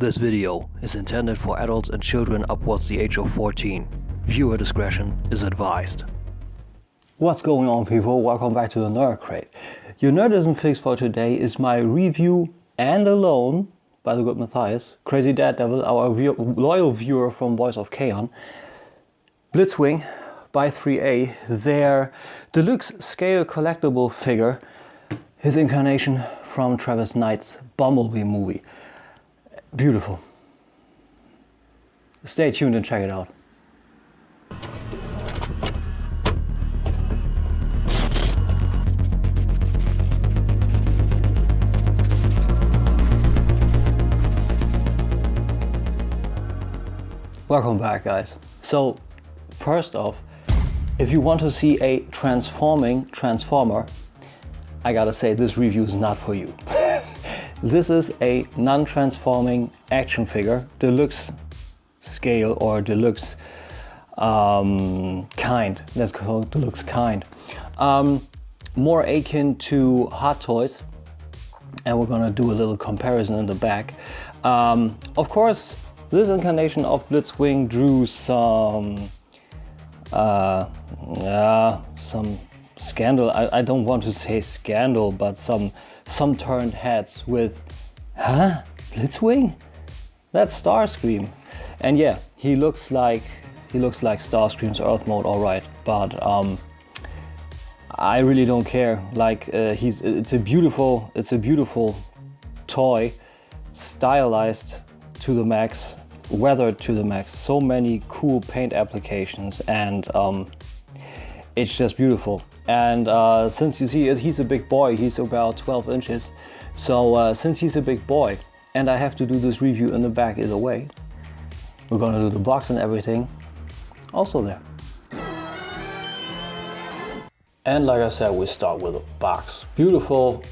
This video is intended for adults and children upwards the age of 14. Viewer discretion is advised. What's going on, people? Welcome back to the Nerd Crate. Your nerdism fix for today is my review and alone by the good Matthias, Crazy Dad Devil, our loyal viewer from Voice of Kaon, Blitzwing by 3A, their deluxe scale collectible figure, his incarnation from Travis Knight's Bumblebee movie. Beautiful. Stay tuned and check it out. Welcome back, guys. So, first off, if you want to see a transforming Transformer, I gotta say this review is not for you. This is a non-transforming action figure, deluxe scale or deluxe kind. Let's call it deluxe kind. More akin to Hot Toys, and we're gonna do a little comparison in the back. Of course, this incarnation of Blitzwing drew some scandal. I don't want to say scandal, but some turned heads with, huh? Blitzwing? That's Starscream. And yeah, he looks like Starscream's Earth mode, all right. But I really don't care. Like it's a beautiful toy, stylized to the max, weathered to the max. So many cool paint applications, and it's just beautiful. And since you see he's a big boy, he's about 12 inches. So since he's a big boy and I have to do this review in the back either way, we're gonna do the box and everything also there. And like I said, we start with a box. Beautiful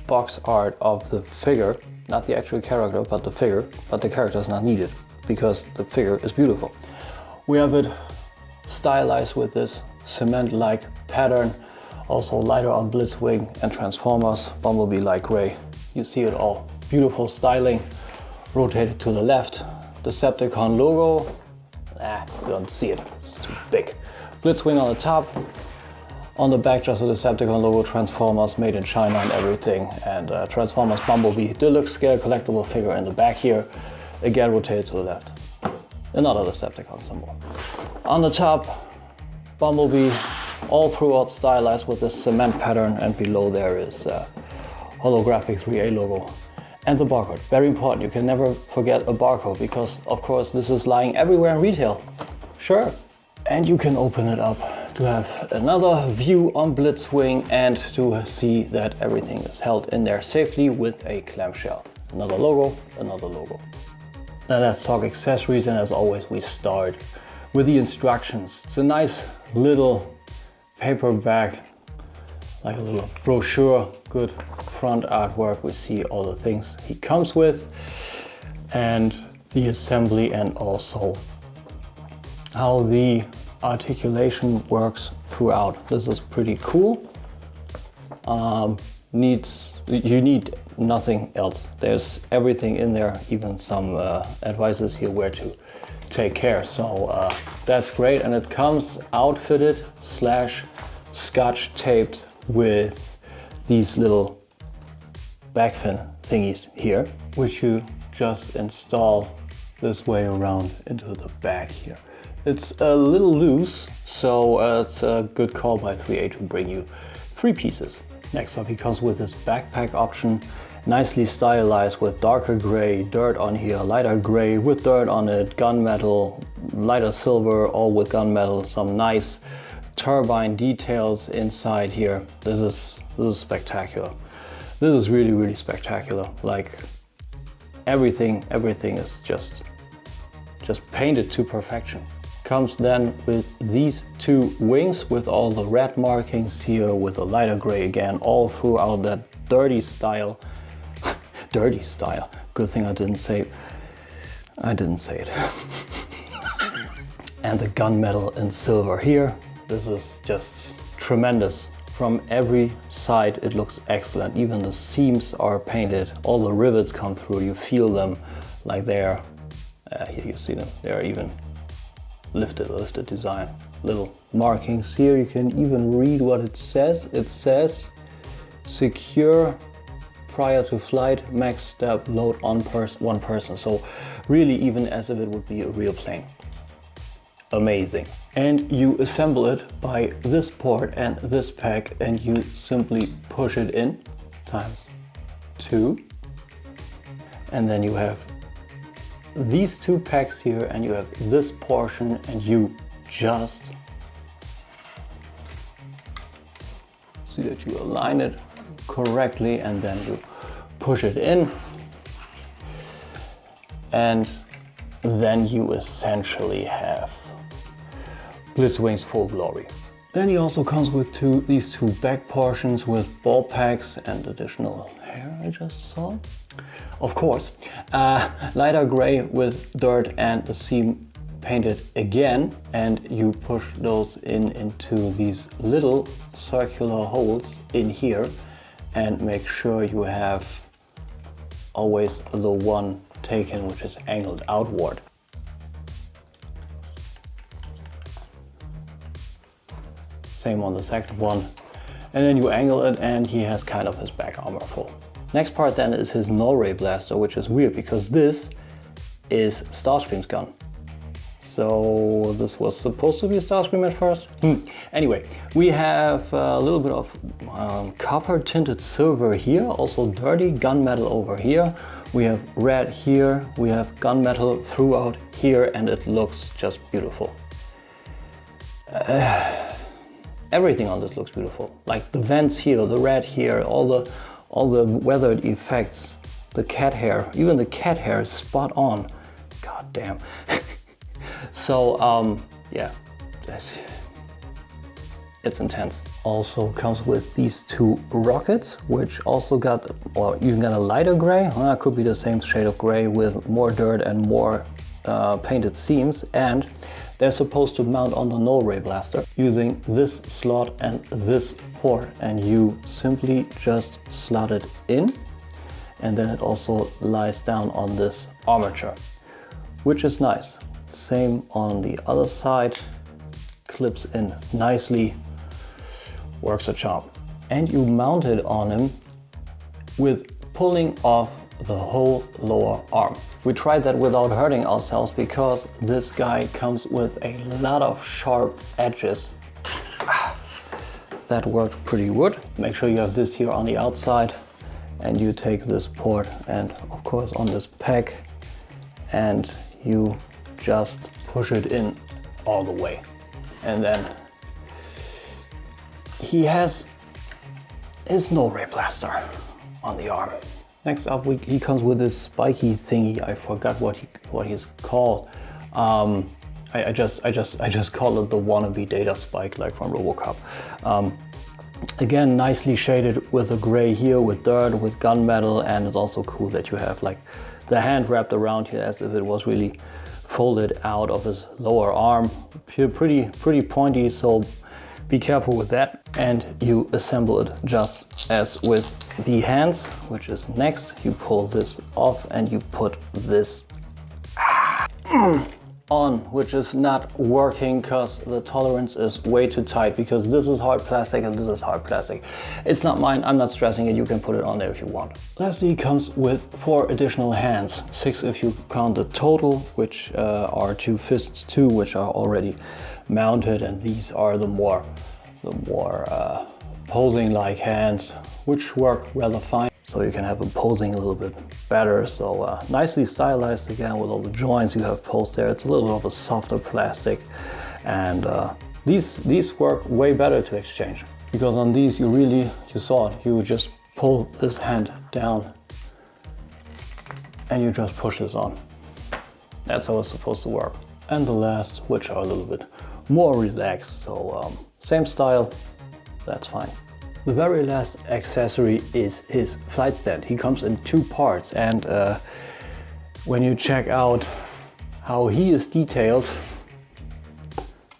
box art of the figure, not the actual character, but the figure. But the character is not needed because the figure is beautiful. We have it stylized with this cement-like pattern, also lighter on Blitzwing and Transformers, Bumblebee light gray. You see it all. Beautiful styling, rotated to the left. Decepticon logo, you don't see it, it's too big. Blitzwing on the top, on the back just a Decepticon logo, Transformers made in China and everything, and Transformers Bumblebee deluxe scale collectible figure in the back here, again rotated to the left. Another Decepticon symbol. On the top, Bumblebee, all throughout stylized with this cement pattern, and below there is holographic 3A logo. And the barcode, very important, you can never forget a barcode because of course this is lying everywhere in retail. Sure. And you can open it up to have another view on Blitzwing and to see that everything is held in there safely with a clamshell. Another logo, another logo. Now let's talk accessories, and as always we start with the instructions. It's a nice little paperback, like a little brochure, good front artwork. We see all the things he comes with and the assembly, and also how the articulation works throughout. This is pretty cool. You need nothing else. There's everything in there, even some advices here where to take care. So that's great, and it comes outfitted / scotch taped with these little back fin thingies here, which you just install this way around into the back here. It's a little loose, so it's a good call by 3A to bring you 3 pieces. Next up, he comes with this backpack option, nicely stylized with darker gray, dirt on here, lighter gray with dirt on it, gunmetal, lighter silver, all with gunmetal, some nice turbine details inside here. This is spectacular. This is really spectacular. Like everything is just painted to perfection. Comes then with these 2 wings with all the red markings here, with a lighter gray again, all throughout that dirty style. Dirty style. Good thing I didn't say it. And the gunmetal in silver here. This is just tremendous. From every side it looks excellent. Even the seams are painted. All the rivets come through. You feel them like there. Here you see them, they're even lifted design. Little markings here, you can even read what it says. It says, secure prior to flight, max step load on one person. So really even as if it would be a real plane. Amazing. And you assemble it by this port and this pack, and you simply push it in ×2. And then you have these two packs here, and you have this portion, and you just see that you align it correctly, and then you push it in, and then you essentially have Blitzwing's full glory. Then he also comes with these two back portions with ball packs and additional hair I just saw. Of course, lighter gray with dirt and the seam painted again, and you push those into these little circular holes in here, and make sure you have always the one taken which is angled outward. Same on the second one, and then you angle it, and he has kind of his back armor full. Next part then is his null-ray blaster, which is weird because this is Starscream's gun. So this was supposed to be Starscream at first. Anyway, we have a little bit of copper tinted silver here, also dirty gunmetal over here. We have red here, we have gunmetal throughout here, and it looks just beautiful. Everything on this looks beautiful. Like the vents here, the red here, all the weathered effects, the cat hair, even the cat hair is spot on. God damn. So yeah, it's intense. Also comes with these two rockets, which also got, or you got a lighter gray. Well, it could be the same shade of gray with more dirt and more painted seams, and they're supposed to mount on the null-ray blaster using this slot and this port, and you simply just slot it in, and then it also lies down on this armature, which is nice. Same on the other side, clips in nicely, works a charm. And you mount it on him with pulling off the whole lower arm. We tried that without hurting ourselves because this guy comes with a lot of sharp edges. That worked pretty good. Make sure you have this here on the outside, and you take this port and of course on this pack, and you just push it in all the way. And then he has his null-ray blaster on the arm. Next up, he comes with this spiky thingy. I forgot what he's called. I just call it the wannabe data spike, like from RoboCop. Again, nicely shaded with a gray here, with dirt, with gunmetal, and it's also cool that you have like the hand wrapped around here as if it was really folded out of his lower arm. Pretty pointy, so be careful with that. And you assemble it just as with the hands, which is next. You pull this off and you put this on, which is not working because the tolerance is way too tight, because this is hard plastic and this is hard plastic. It's not mine, I'm not stressing it, you can put it on there if you want. Lastly, it comes with 4 additional hands, 6 if you count the total, which are 2 fists too, which are already mounted, and these are the more posing like hands, which work rather fine. So you can have it posing a little bit better. So nicely stylized again with all the joints you have posed there. It's a little bit of a softer plastic, and these work way better to exchange, because on these you saw it, you just pull this hand down and you just push this on. That's how it's supposed to work. And the last, which are a little bit more relaxed, so same style, that's fine. The very last accessory is his flight stand. He comes in 2 parts, and when you check out how he is detailed,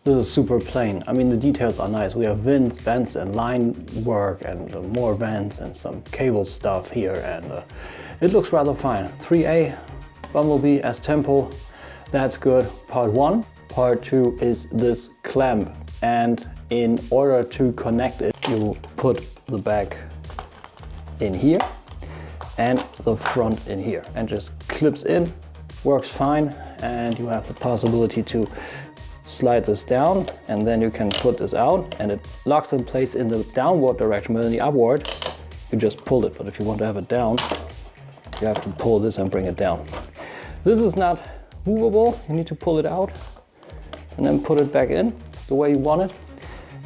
this is super plain. I mean, the details are nice. We have vents and line work and more vents and some cable stuff here, and it looks rather fine. 3A, Bumblebee as tempo, that's good, part 1. Part 2 is this clamp, and in order to connect it, you put the back in here and the front in here, and just clips in, works fine, and you have the possibility to slide this down, and then you can put this out and it locks in place in the downward direction, but in the upward you just pull it. But if you want to have it down, you have to pull this and bring it down. This is not movable, you need to pull it out and then put it back in the way you want it,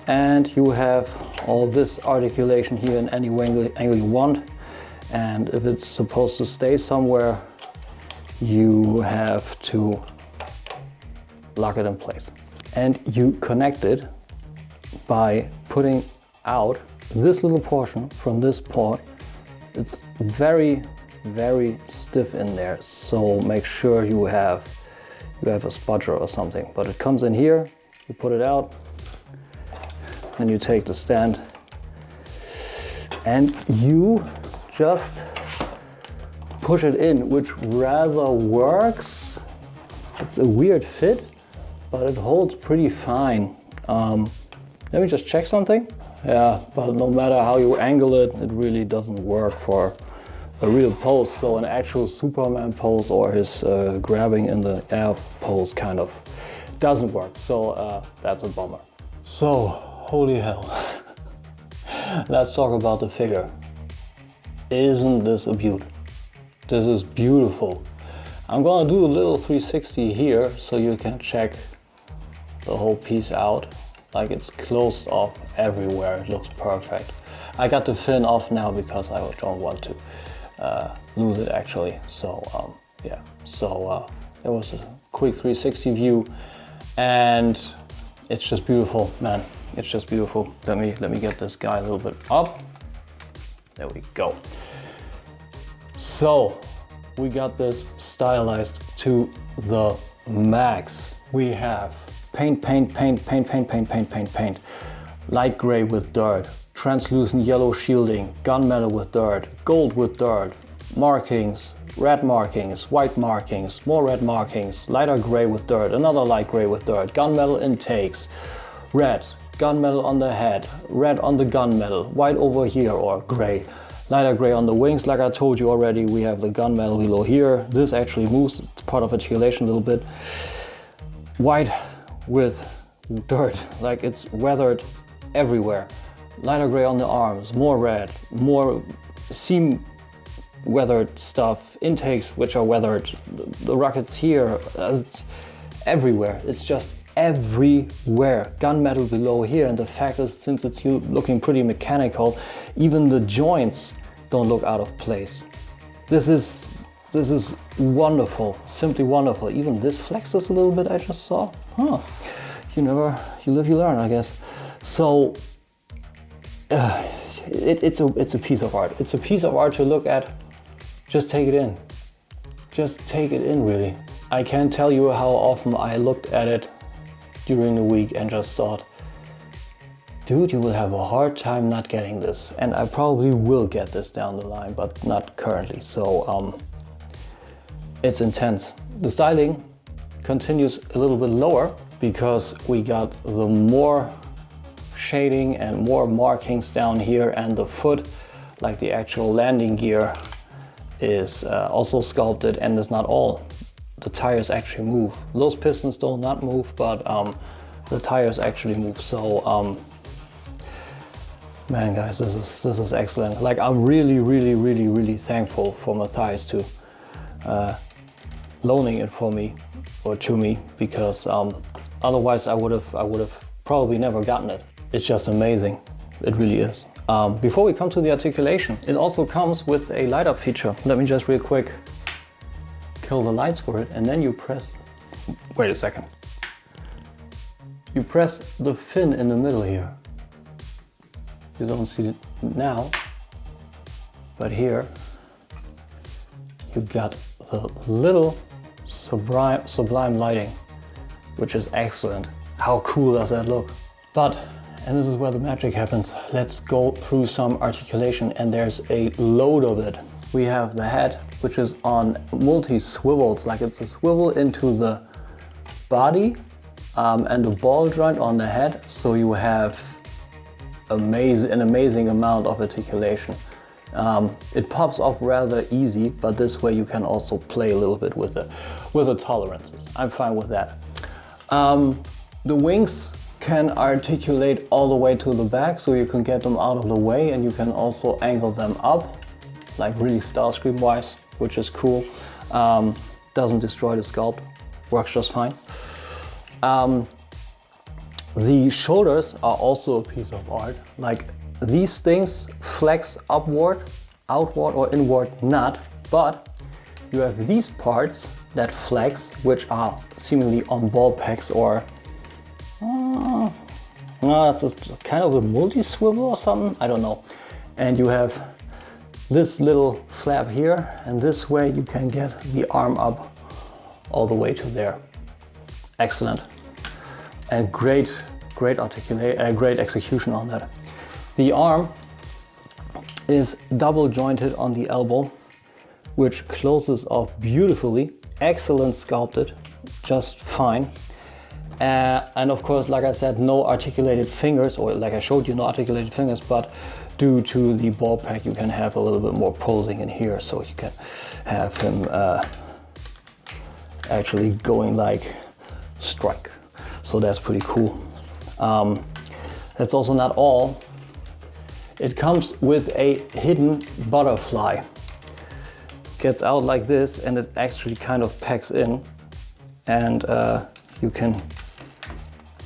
and you have all this articulation here in any angle you want. And if it's supposed to stay somewhere, you have to lock it in place. And you connect it by putting out this little portion from this port. It's very, very stiff in there, so make sure you have a spudger or something. But it comes in here, you put it out, then you take the stand and you just push it in, which rather works. It's a weird fit, but it holds pretty fine. Let me just check something. Yeah, but no matter how you angle it, it really doesn't work for a real pose. So an actual Superman pose or his grabbing in the air pose kind of doesn't work. So that's a bummer. So, holy hell. Let's talk about the figure. Isn't this a beaut? This is beautiful. I'm gonna do a little 360 here so you can check the whole piece out. Like, it's closed off everywhere, it looks perfect. I got the fin off now because I don't want to lose it actually. So yeah, so it was a quick 360 view and it's just beautiful, man. It's just beautiful. Let me get this guy a little bit up. There we go. So we got this stylized to the max. We have paint, light gray with dirt, translucent yellow shielding, gunmetal with dirt, gold with dirt, markings, red markings, white markings, more red markings, lighter gray with dirt, another light gray with dirt, gunmetal intakes, red, gunmetal on the head, red on the gunmetal, white over here or gray, lighter gray on the wings. Like I told you already, we have the gunmetal below here. This actually moves, it's part of articulation a little bit. White with dirt, like it's weathered everywhere. Lighter gray on the arms, more red, more seam weathered stuff, intakes which are weathered, the rockets here, it's everywhere. It's just everywhere. Gunmetal below here, and the fact is, since it's looking pretty mechanical, even the joints don't look out of place. This is wonderful, simply wonderful. Even this flexes a little bit, I just saw. Huh. You live, you learn, I guess. So it's a piece of art. It's a piece of art to look at. Just take it in. Just take it in, really. I can't tell you how often I looked at it during the week and just thought, dude, you will have a hard time not getting this. And I probably will get this down the line, but not currently. So it's intense. The styling continues a little bit lower because we got the more shading and more markings down here, and the foot, like the actual landing gear, is also sculpted, and is not all. The tires actually move. Those pistons do not move, but the tires actually move. So man, guys, this is excellent. Like, I'm really thankful for Matthias to loaning it for me, or to me, because otherwise I would have probably never gotten it. It's just amazing. It really is. Before we come to the articulation, it also comes with a light up feature. Let me just real quick kill the lights for it, and then you press, wait a second. You press the fin in the middle here. You don't see it now, but here you got the little sublime lighting, which is excellent. How cool does that look? But, and this is where the magic happens, let's go through some articulation, and there's a load of it. We have the head, which is on multi-swivels, like it's a swivel into the body and a ball joint on the head, so you have an amazing amount of articulation. It pops off rather easy, but this way you can also play a little bit with the tolerances. I'm fine with that. The wings can articulate all the way to the back, so you can get them out of the way, and you can also angle them up, like really Starscream wise, which is cool. Doesn't destroy the sculpt, works just fine. The shoulders are also a piece of art. Like these things flex upward, outward or inward not, but you have these parts that flex, which are seemingly on ball packs or no, it's just kind of a multi-swivel or something, I don't know. And you have this little flap here, and this way you can get the arm up all the way to there. Excellent. And great execution on that. The arm is double jointed on the elbow, which closes off beautifully. Excellent sculpted, just fine. And of course, like I said, no articulated fingers, or like I showed you, no articulated fingers, but due to the ball pack, you can have a little bit more posing in here, so you can have him actually going like strike. So that's pretty cool. That's also not all. It comes with a hidden butterfly. Gets out like this, and it actually kind of packs in, and you can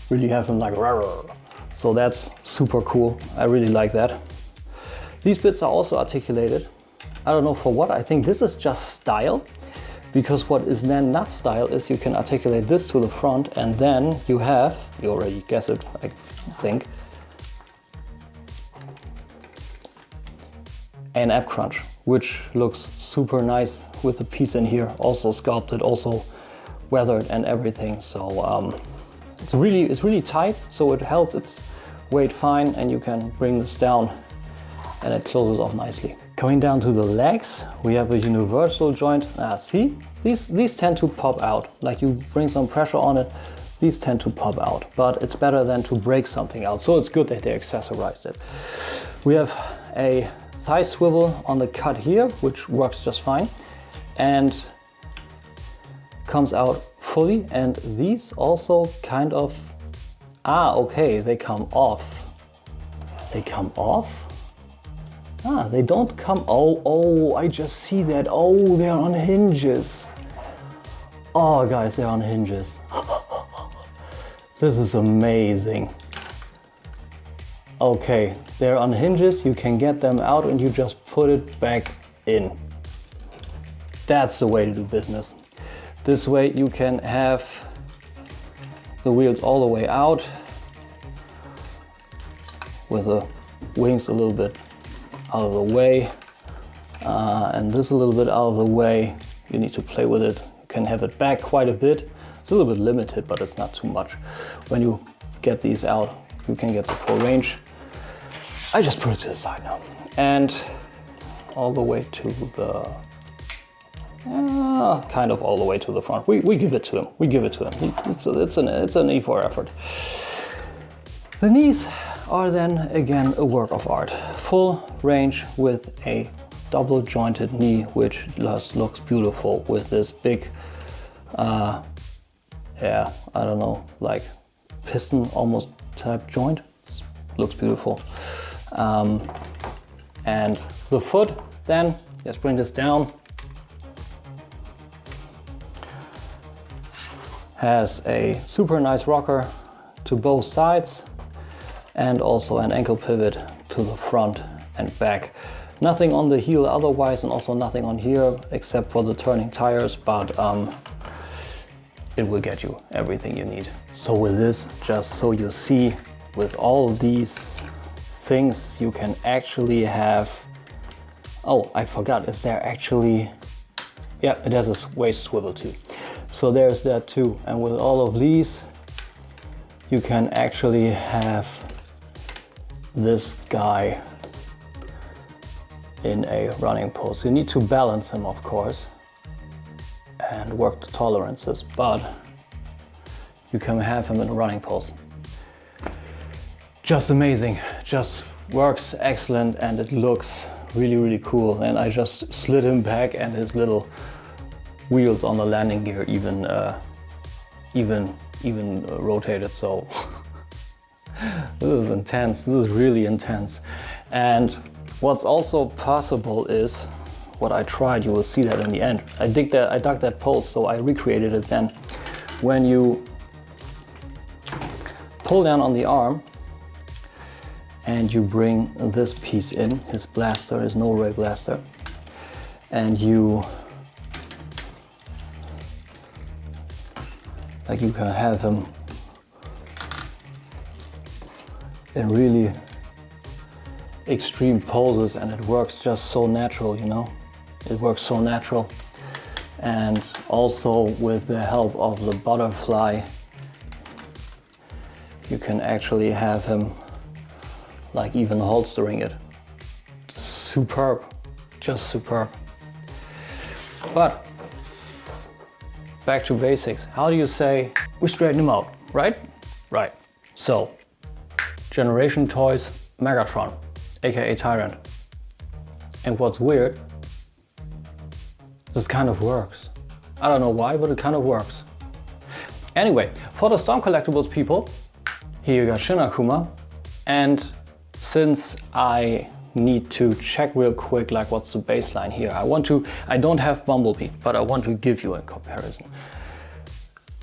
really have them like rah. So that's super cool. I really like that. These bits are also articulated. I don't know for what. I think this is just style, because what is then not style is you can articulate this to the front, and then you have, you already guess it, I think, an F crunch, which looks super nice with the piece in here, also sculpted, also weathered and everything. So it's really tight, so it holds its weight fine, and you can bring this down and it closes off nicely. Coming down to the legs, we have a universal joint. See, these tend to pop out. Like you bring some pressure on it, these tend to pop out, but it's better than to break something out. So it's good that they accessorized it. We have a thigh swivel on the cut here, which works just fine, and comes out fully. And these also kind of, okay, they come off. They come off? They don't come, oh, I just see that. Oh, they're on hinges. Oh, guys, they're on hinges. This is amazing. Okay, they're on hinges, you can get them out and you just put it back in. That's the way to do business. This way you can have the wheels all the way out with the wings a little bit out of the way, and this a little bit out of the way. You need to play with it. You can have it back quite a bit. It's a little bit limited, but it's not too much. When you get these out, you can get the full range. I just put it to the side now. And all the way to the, kind of all the way to the front. We give it to him. We give it to him. It's an E for effort. The knees are then again a work of art. Full range with a double jointed knee, which just looks beautiful with this big, I don't know, like piston almost type joint. Looks beautiful. And the foot then, let's bring this down, has a super nice rocker to both sides, and also an ankle pivot to the front and back. Nothing on the heel otherwise, and also nothing on here except for the turning tires, but it will get you everything you need. So with this, just so you see, with all these things you can actually have, oh, I forgot, is there actually, yeah, it has a waist swivel too. So there's that too. And with all of these, you can actually have this guy in a running pose. You need to balance him, of course, and work the tolerances, but you can have him in a running pose. Just amazing, just works excellent, and it looks really, really cool. And I just slid him back, and his little wheels on the landing gear even rotated. So this is intense. This is really intense. And what's also possible is what I tried. You will see that in the end. I dug that pose, so I recreated it then. When you pull down on the arm and you bring this piece in, his blaster, his no-ray blaster, and you can have him in really extreme poses, and it works just so natural, you know? It works so natural. And also with the help of the butterfly, you can actually have him like even holstering it. Superb, just superb. But back to basics. How do you say we straighten him out, right? Right. So, Generation Toys Megatron, aka Tyrant. And what's weird, this kind of works. I don't know why, but it kind of works. Anyway, for the Storm Collectibles people, here you got Shin Akuma. And since I need to check real quick, like what's the baseline here, I don't have Bumblebee, but I want to give you a comparison.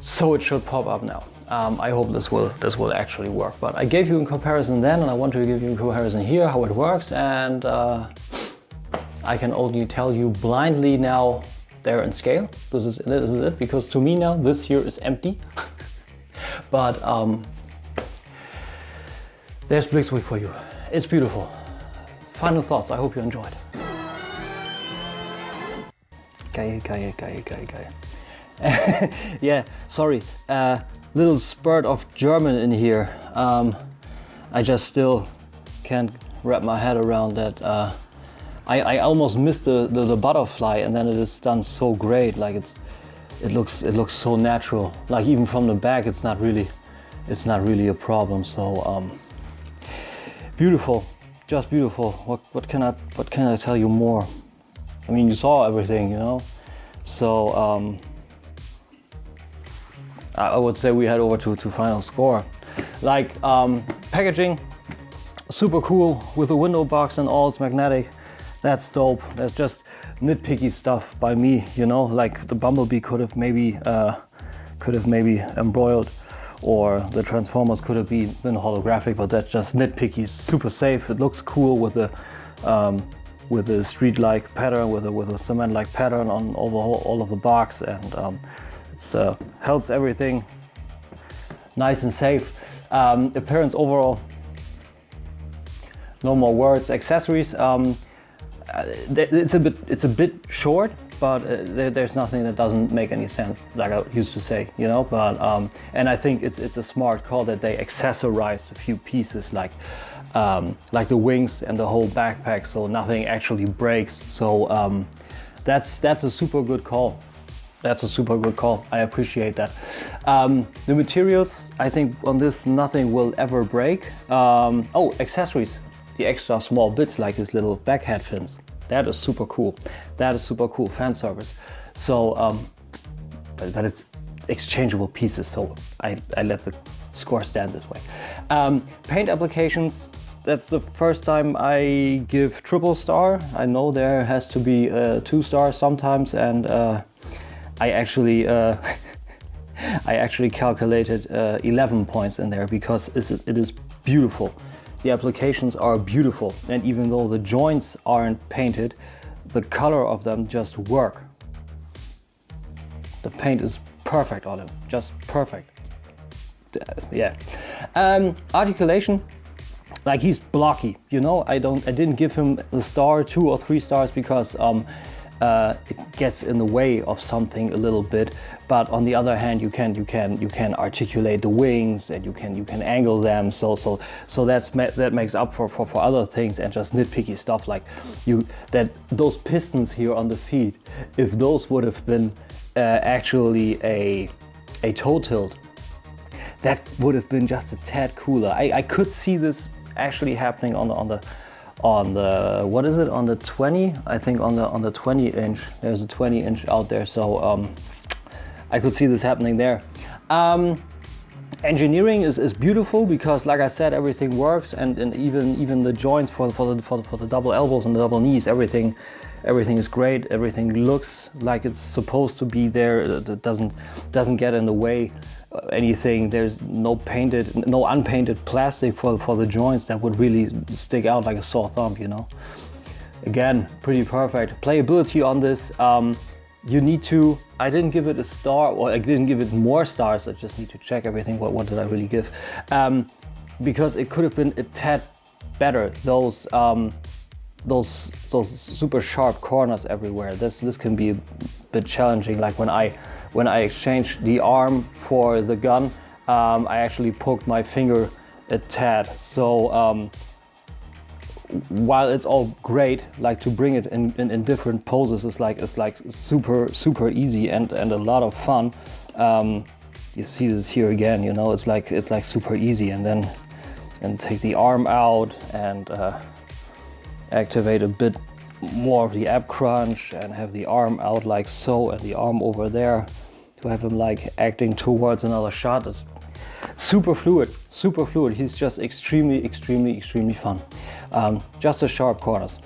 So it should pop up now. I hope this will actually work, but I gave you a comparison then, and I want to give you a comparison here, how it works, and I can only tell you blindly now they're in scale. This is it, because to me now this here is empty. But there's Blitzwing for you. It's beautiful. Final thoughts, I hope you enjoyed. Geil. Yeah, sorry, little spurt of German in here. I just still can't wrap my head around that. I almost missed the butterfly, and then it is done so great. Like it looks so natural. Like even from the back, it's not really a problem. So beautiful, just beautiful. What can I tell you more? I mean, you saw everything, you know. So I would say we head over to final score. Like packaging, super cool with the window box and all. It's magnetic. That's dope. That's just nitpicky stuff by me, you know. Like the Bumblebee could have maybe embroiled, or the Transformers could have been holographic, but that's just nitpicky. It's super safe. It looks cool with the street-like pattern, with a cement-like pattern on over all of the box, and it's holds everything nice and safe. Appearance overall, no more words. Accessories, it's a bit short, but there's nothing that doesn't make any sense, like I used to say, you know. But and I think it's a smart call that they accessorize a few pieces, like the wings and the whole backpack, so nothing actually breaks. So that's a super good call. That's a super good call. I appreciate that. The materials, I think on this nothing will ever break. Oh, accessories. The extra small bits like his little back head fins. That is super cool. That is super cool, fan service. So, but it's exchangeable pieces, so I let the score stand this way. Paint applications, that's the first time I give triple star. I know there has to be 2 stars sometimes, and I actually calculated 11 points in there because it is beautiful. The applications are beautiful, and even though the joints aren't painted, the color of them just work. The paint is perfect on them, just perfect. Yeah. Articulation, like he's blocky, you know. I didn't give him a star, 2 or 3 stars, because it gets in the way of something a little bit. But on the other hand, you can articulate the wings, and you can angle them. So that makes up for other things, and just nitpicky stuff like those pistons here on the feet. If those would have been actually a toe tilt, that would have been just a tad cooler. I could see this actually happening on the what is it, on the 20? I think on the 20 inch. There's a 20 inch out there, so I could see this happening there. Engineering is beautiful because, like I said, everything works, and even the joints for the double elbows and the double knees, everything is great. Everything looks like it's supposed to be there. It doesn't get in the way anything. There's no unpainted plastic for the joints that would really stick out like a sore thumb, you know. Again, pretty perfect. Playability on this, you need to, I didn't give it a star, or I didn't give it more stars. I just need to check everything. What did I really give? Because it could have been a tad better. Those super sharp corners everywhere. This can be a bit challenging. Like when I exchanged the arm for the gun, I actually poked my finger a tad. So while it's all great, like to bring it in different poses is like super easy and a lot of fun. You see this here again, you know, it's like super easy, and then take the arm out and activate a bit more of the ab crunch and have the arm out like so, and the arm over there to have him like acting towards another shot. It's super fluid. He's just extremely fun. Just the sharp corners.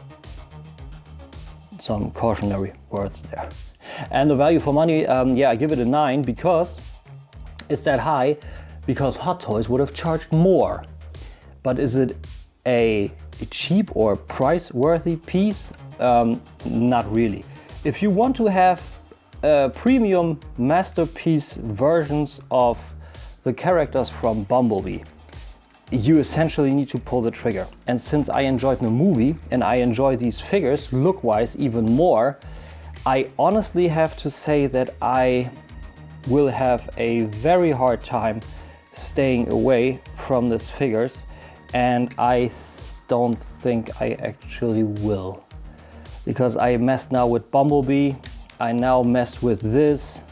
Some cautionary words there. And the value for money, yeah, I give it a 9 because it's that high, because Hot Toys would have charged more. But is it a cheap or price-worthy piece? Not really. If you want to have premium masterpiece versions of the characters from Bumblebee, you essentially need to pull the trigger. And since I enjoyed the movie and I enjoy these figures look-wise even more, I honestly have to say that I will have a very hard time staying away from these figures, and I don't think I actually will. Because I messed now with Bumblebee, I now messed with this,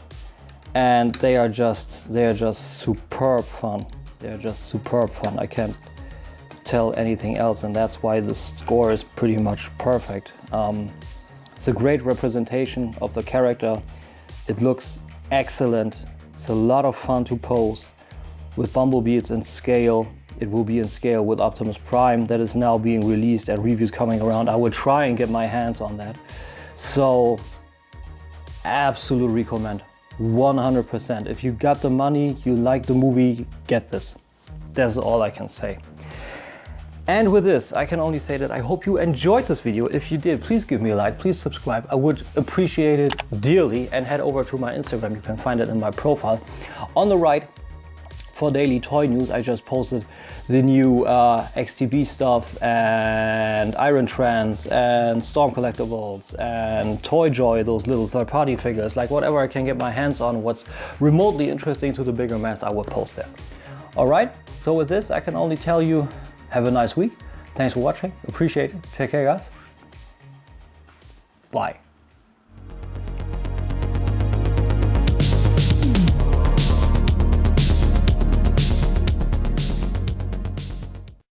and they are just superb fun. They're just superb fun. I can't tell anything else, and that's why the score is pretty much perfect. It's a great representation of the character. It looks excellent. It's a lot of fun to pose. With Bumblebee, it's in scale. It will be in scale with Optimus Prime. That is now being released and reviews coming around. I will try and get my hands on that. So, absolute recommend. 100%. If you got the money, you like the movie, get this. That's all I can say. And with this, I can only say that I hope you enjoyed this video. If you did, please give me a like, please subscribe. I would appreciate it dearly, and head over to my Instagram. You can find it in my profile. On the right, for daily toy news, I just posted the new XTB stuff and Iron Trans and Storm Collectibles and Toy Joy, those little third-party figures, like whatever I can get my hands on, what's remotely interesting to the bigger mass, I will post there. All right, so with this, I can only tell you, have a nice week. Thanks for watching, appreciate it. Take care, guys. Bye.